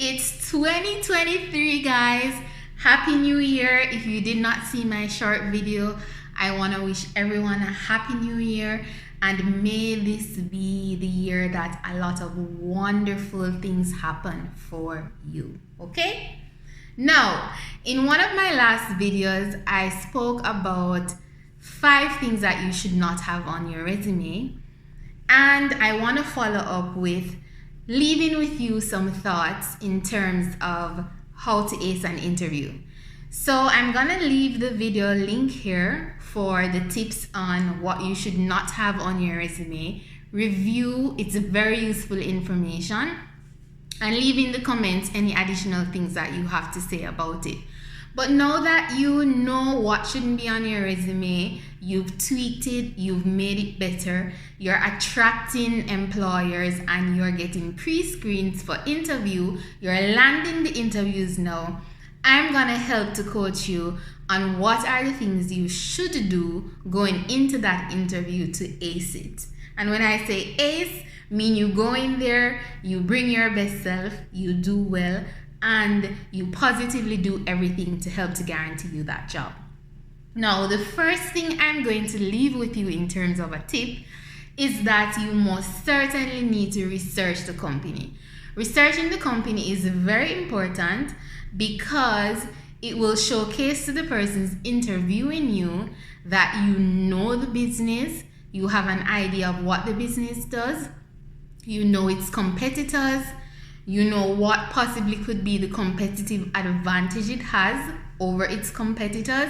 It's 2023, guys. Happy New Year. If you did not see my short video, I want to wish everyone a happy new year, and may this be the year that a lot of wonderful things happen for you. Okay? Now, in one of my last videos, I spoke about 5 things that you should not have on your resume, and I want to follow up with leaving with you some thoughts in terms of how to ace an interview. So I'm gonna leave the video link here for the tips on what you should not have on your resume. Review, it's very useful information, and leave in the comments any additional things that you have to say about it. But now that you know what shouldn't be on your resume, you've tweaked it, you've made it better, you're attracting employers and you're getting pre-screens for interview, you're landing the interviews now, I'm gonna help to coach you on what are the things you should do going into that interview to ace it. And when I say ace, mean you go in there, you bring your best self, you do well, and you positively do everything to help to guarantee you that job. Now, the first thing I'm going to leave with you in terms of a tip is that you most certainly need to research the company. Researching the company is very important because it will showcase to the persons interviewing you that you know the business, you have an idea of what the business does, you know its competitors, you know what possibly could be the competitive advantage it has over its competitors,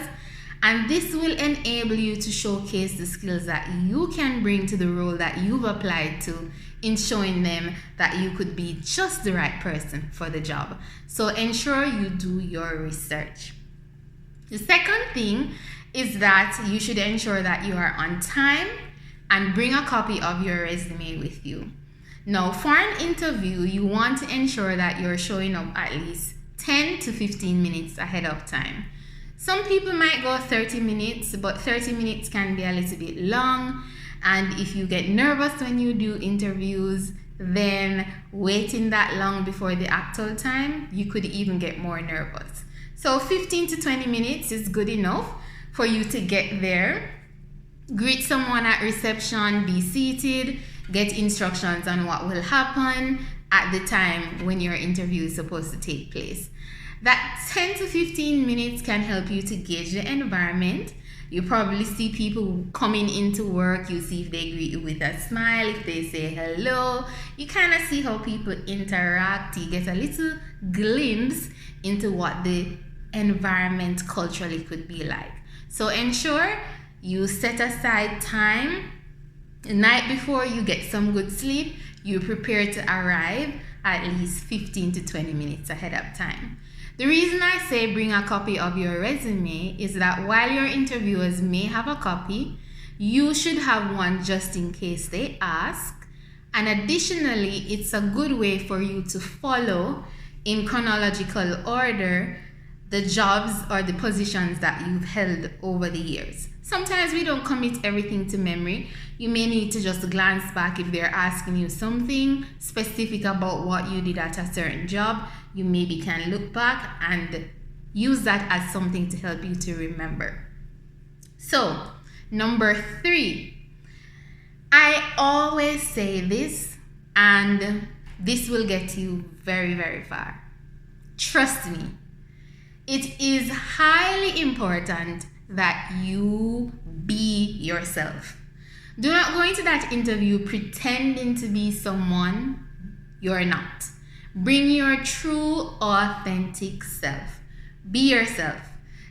and this will enable you to showcase the skills that you can bring to the role that you've applied to, in showing them that you could be just the right person for the job. So ensure you do your research. The second thing is that you should ensure that you are on time and bring a copy of your resume with you. Now, for an interview, you want to ensure that you're showing up at least 10 to 15 minutes ahead of time. Some people might go 30 minutes, but 30 minutes can be a little bit long. And if you get nervous when you do interviews, then waiting that long before the actual time, you could even get more nervous. So 15 to 20 minutes is good enough for you to get there. Greet someone at reception, be seated, get instructions on what will happen at the time when your interview is supposed to take place. That 10 to 15 minutes can help you to gauge the environment. You probably see people coming into work. You see if they greet you with a smile, if they say hello. You kind of see how people interact. You get a little glimpse into what the environment culturally could be like. So ensure you set aside time. The night before, you get some good sleep. You prepare to arrive at least 15 to 20 minutes ahead of time. The reason I say bring a copy of your resume is that while your interviewers may have a copy, you should have one just in case they ask. And additionally, it's a good way for you to follow in chronological order the jobs or the positions that you've held over the years. Sometimes we don't commit everything to memory. You may need to just glance back if they're asking you something specific about what you did at a certain job. You maybe can look back and use that as something to help you to remember. So, number 3, I always say this, and this will get you very, very far. Trust me. It is highly important that you be yourself. Do not go into that interview pretending to be someone you're not. Bring your true, authentic self. Be yourself.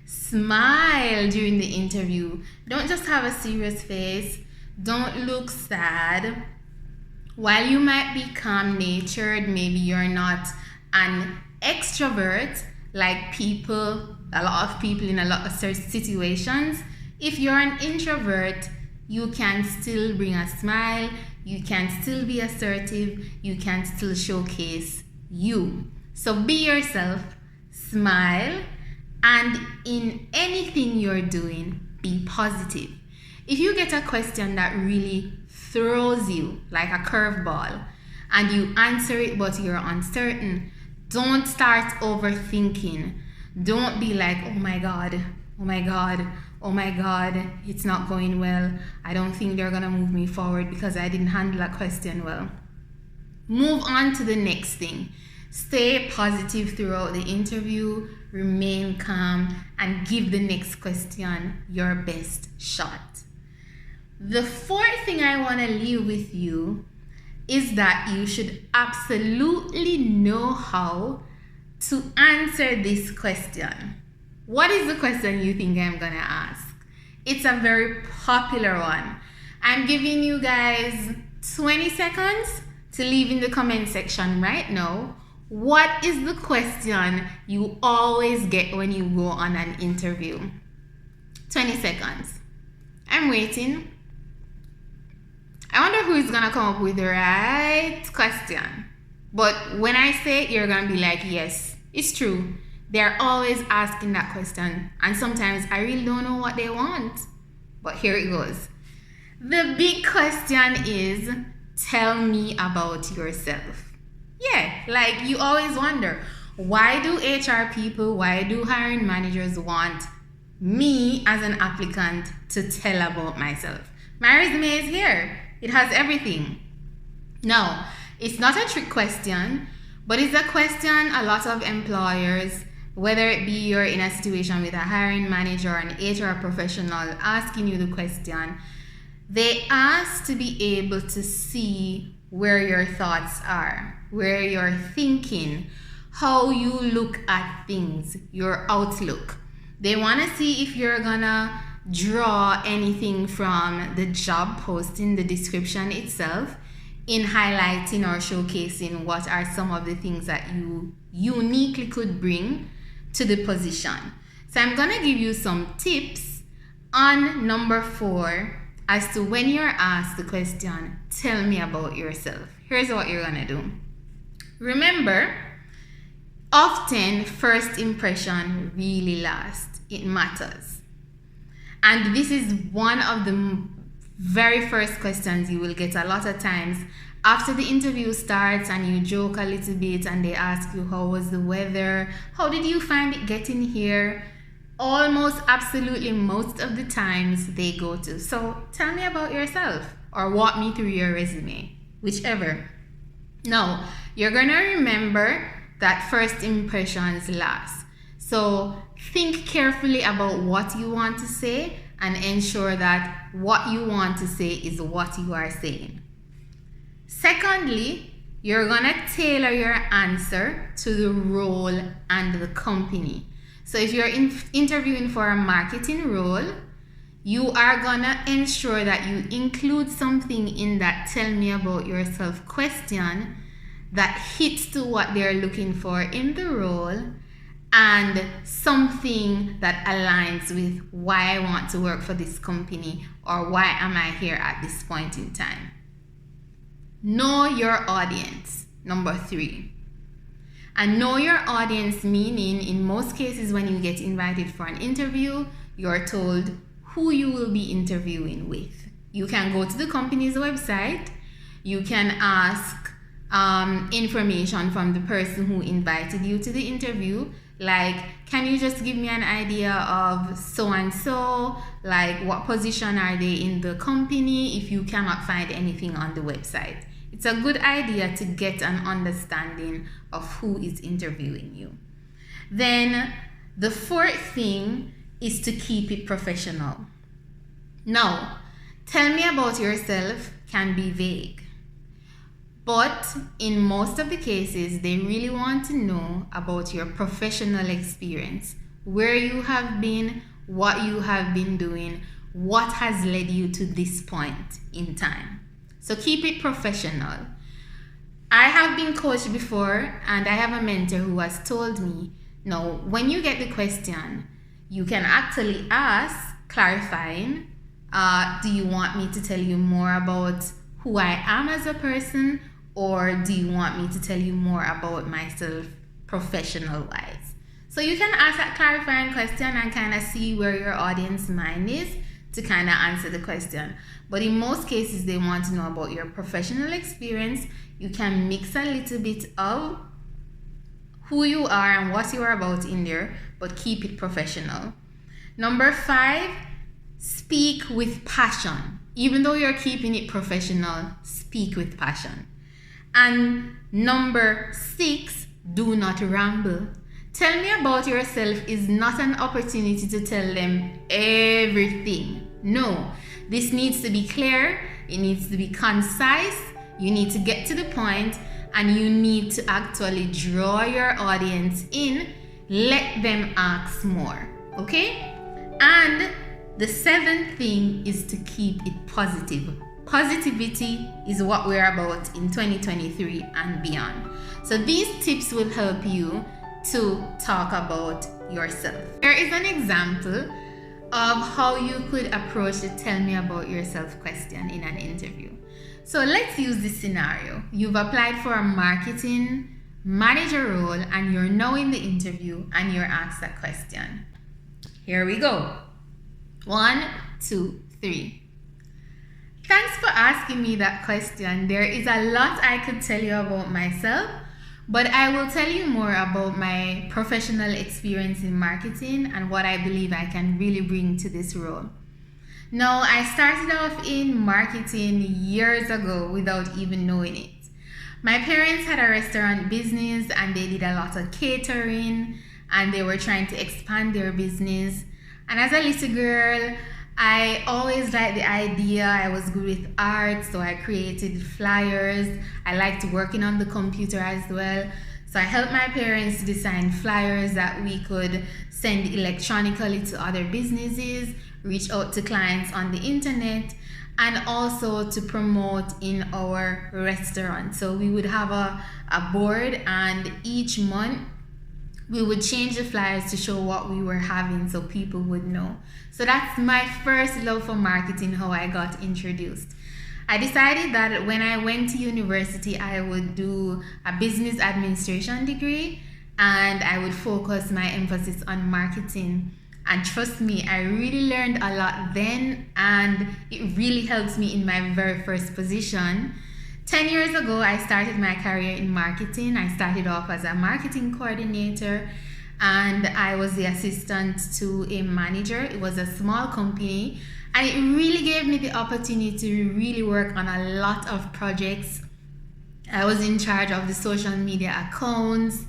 Smile during the interview. Don't just have a serious face. Don't look sad. While you might be calm-natured, maybe you're not an extrovert, like a lot of people in a lot of situations. If you're an introvert, you can still bring a smile, you can still be assertive, you can still showcase you. So be yourself, smile, and in anything you're doing, be positive. If you get a question that really throws you like a curveball and you answer it but you're uncertain, Don't start overthinking. Don't be like, oh my God, oh my God, oh my God, it's not going well. I don't think they're gonna move me forward because I didn't handle a question well. Move on to the next thing. Stay positive throughout the interview, remain calm, and give the next question your best shot. The fourth thing I want to leave with you is that you should absolutely know how to answer this question. What is the question you think I'm gonna ask? It's a very popular one. I'm giving you guys 20 seconds to leave in the comment section right now. What is the question you always get when you go on an interview? 20 seconds. I'm waiting. I wonder who is gonna come up with the right question. But when I say it, you're gonna be like, yes, it's true. They're always asking that question. And sometimes I really don't know what they want. But here it goes. The big question is, tell me about yourself. Yeah, like you always wonder, why do HR people, why do hiring managers want me as an applicant to tell about myself? My resume is here. It has everything. No, it's not a trick question, but it's a question a lot of employers, whether it be you're in a situation with a hiring manager or an HR professional asking you the question, they ask to be able to see where your thoughts are, where you're thinking, how you look at things, your outlook. They want to see if you're gonna draw anything from the job posting, the description itself, in highlighting or showcasing what are some of the things that you uniquely could bring to the position. So I'm gonna give you some tips on number 4 as to when you're asked the question, tell me about yourself. Here's what you're gonna do. Remember, often first impression really lasts. It matters. And this is one of the very first questions you will get a lot of times after the interview starts, and you joke a little bit and they ask you, how was the weather? How did you find it getting here? Almost absolutely most of the times they go to, so tell me about yourself, or walk me through your resume, whichever. Now, you're gonna remember that first impressions last. So think carefully about what you want to say and ensure that what you want to say is what you are saying. Secondly, you're gonna tailor your answer to the role and the company. So if you're interviewing for a marketing role, you are gonna ensure that you include something in that tell me about yourself question that hits to what they're looking for in the role, and something that aligns with why I want to work for this company, or why am I here at this point in time. Know your audience, number 3. And know your audience meaning, in most cases when you get invited for an interview, you're told who you will be interviewing with. You can go to the company's website, you can ask information from the person who invited you to the interview, like, can you just give me an idea of so-and-so, like what position are they in the company, if you cannot find anything on the website. It's a good idea to get an understanding of who is interviewing you. Then the 4th thing is to keep it professional. Now, tell me about yourself can be vague, but in most of the cases, they really want to know about your professional experience, where you have been, what you have been doing, what has led you to this point in time. So keep it professional. I have been coached before, and I have a mentor who has told me, no, when you get the question, you can actually ask, clarifying, do you want me to tell you more about who I am as a person, or do you want me to tell you more about myself professional-wise? So you can ask that clarifying question and kind of see where your audience mind is to kind of answer the question. But in most cases, they want to know about your professional experience. You can mix a little bit of who you are and what you are about in there, but keep it professional. Number 5, speak with passion. Even though you're keeping it professional, speak with passion. And number 6, do not ramble. Tell me about yourself is not an opportunity to tell them everything. No, this needs to be clear, it needs to be concise, you need to get to the point, and you need to actually draw your audience in, let them ask more, okay? And the 7th thing is to keep it positive. Positivity is what we're about in 2023 and beyond. So these tips will help you to talk about yourself. Here is an example of how you could approach the tell me about yourself question in an interview. So let's use this scenario. You've applied for a marketing manager role and you're now in the interview and you're asked that question. Here we go. 1, 2, 3. Thanks for asking me that question. There is a lot I could tell you about myself, but I will tell you more about my professional experience in marketing and what I believe I can really bring to this role. Now, I started off in marketing years ago without even knowing it. My parents had a restaurant business and they did a lot of catering and they were trying to expand their business. And as a little girl, I always liked the idea. I was good with art, so I created flyers. I liked working on the computer as well. So I helped my parents design flyers that we could send electronically to other businesses, reach out to clients on the internet, and also to promote in our restaurant. So we would have a board, and each month we would change the flyers to show what we were having so people would know. So that's my first love for marketing, how I got introduced. I decided that when I went to university, I would do a business administration degree and I would focus my emphasis on marketing. And trust me, I really learned a lot then, and it really helps me in my very first position. 10 years ago, I started my career in marketing. I started off as a marketing coordinator and I was the assistant to a manager. It was a small company and it really gave me the opportunity to really work on a lot of projects. I was in charge of the social media accounts.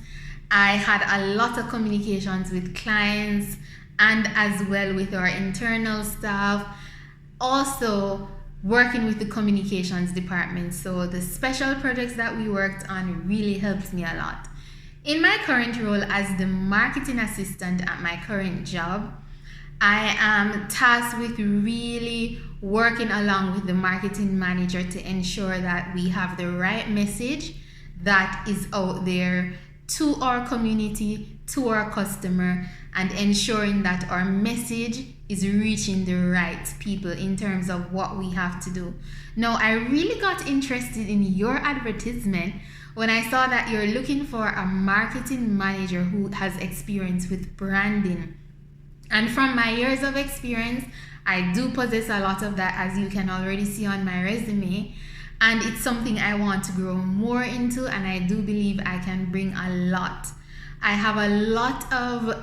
I had a lot of communications with clients and as well with our internal staff. Also, working with the communications department. So the special projects that we worked on really helped me a lot. In my current role as the marketing assistant at my current job, I am tasked with really working along with the marketing manager to ensure that we have the right message that is out there to our community, to our customer, and ensuring that our message is reaching the right people in terms of what we have to do. Now, I really got interested in your advertisement when I saw that you're looking for a marketing manager who has experience with branding. And from my years of experience, I do possess a lot of that, as you can already see on my resume. And it's something I want to grow more into, and I do believe I can bring a lot. I have a lot of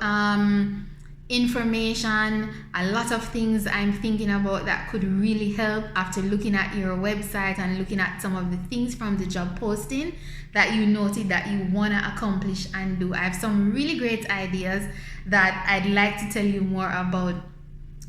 information, a lot of things I'm thinking about that could really help after looking at your website and looking at some of the things from the job posting that you noted that you want to accomplish and do. I have some really great ideas that I'd like to tell you more about.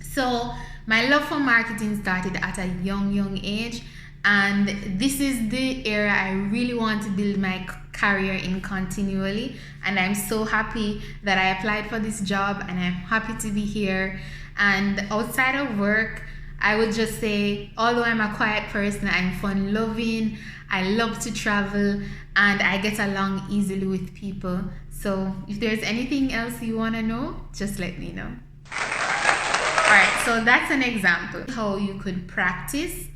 So my love for marketing started at a young age, and this is the area I really want to build my career in continually, and I'm so happy that I applied for this job and I'm happy to be here. And outside of work, I would just say, although I'm a quiet person, I'm fun loving, I love to travel, and I get along easily with people. So if there's anything else you want to know, just let me know. Alright, so that's an example how you could practice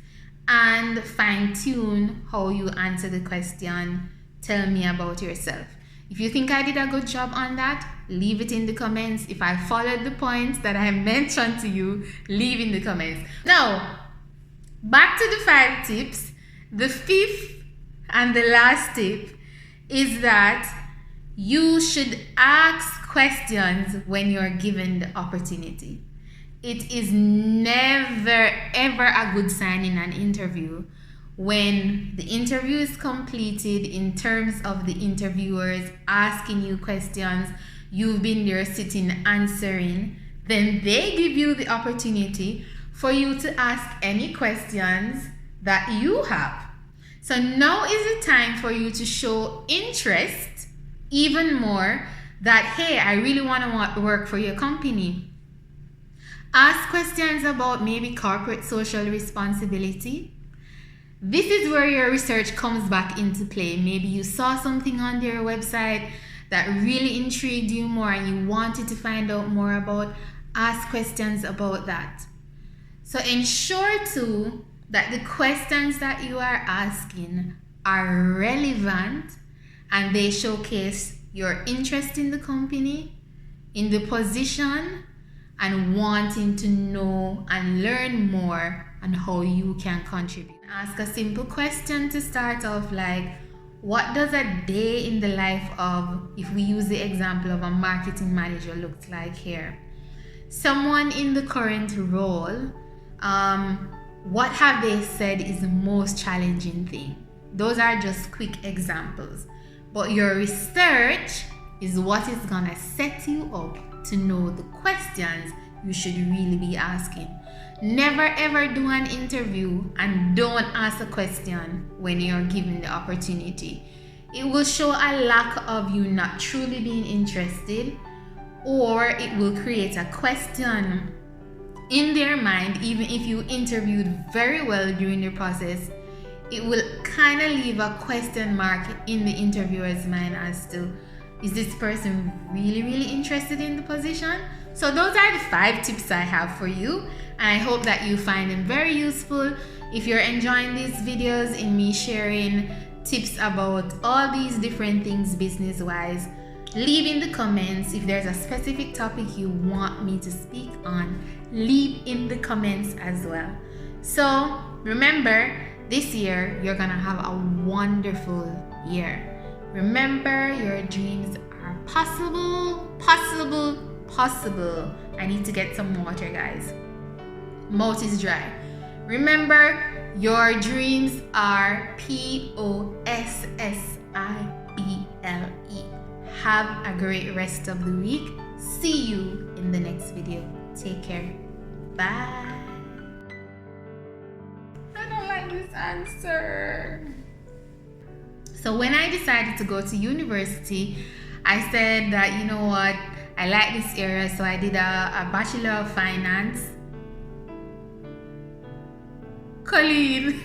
and fine-tune how you answer the question, tell me about yourself. If you think I did a good job on that, leave it in the comments. If I followed the points that I mentioned to you, leave in the comments. Now, back to the 5 tips. The 5th and the last tip is that You should ask questions when you're given the opportunity. It is never ever a good sign in an interview when the interview is completed in terms of the interviewers asking you questions, you've been there sitting answering, then they give you the opportunity for you to ask any questions that you have. So now is the time for you to show interest even more that, hey, I really want to work for your company. Ask questions about maybe corporate social responsibility. This is where your research comes back into play. Maybe you saw something on their website that really intrigued you more and you wanted to find out more about. Ask questions about that. So ensure too that the questions that you are asking are relevant and they showcase your interest in the company, in the position, and wanting to know and learn more on how you can contribute. Ask a simple question to start off, like, what does a day in the life of, if we use the example of a marketing manager, looks like here? Someone in the current role, what have they said is the most challenging thing? Those are just quick examples. But your research is what is gonna set you up to know the questions you should really be asking. Never ever do an interview and don't ask a question when you're given the opportunity. It will show a lack of you not truly being interested, or it will create a question in their mind. Even if you interviewed very well during the process, it will kind of leave a question mark in the interviewer's mind as to, is this person really interested in the position? So those are the 5 tips I have for you, and I hope that you find them very useful. If you're enjoying these videos in me sharing tips about all these different things business wise, leave in the comments. If there's a specific topic you want me to speak on, leave in the comments as well. So remember, this year you're gonna have a wonderful year. Remember, your dreams are possible. I need to get some water, guys. Mouth is dry. Remember, your dreams are possible. Have a great rest of the week. See you in the next video. Take care. Bye. I don't like this answer. So when I decided to go to university, I said that, you know what, I like this area, so I did a Bachelor of Finance. Colleen.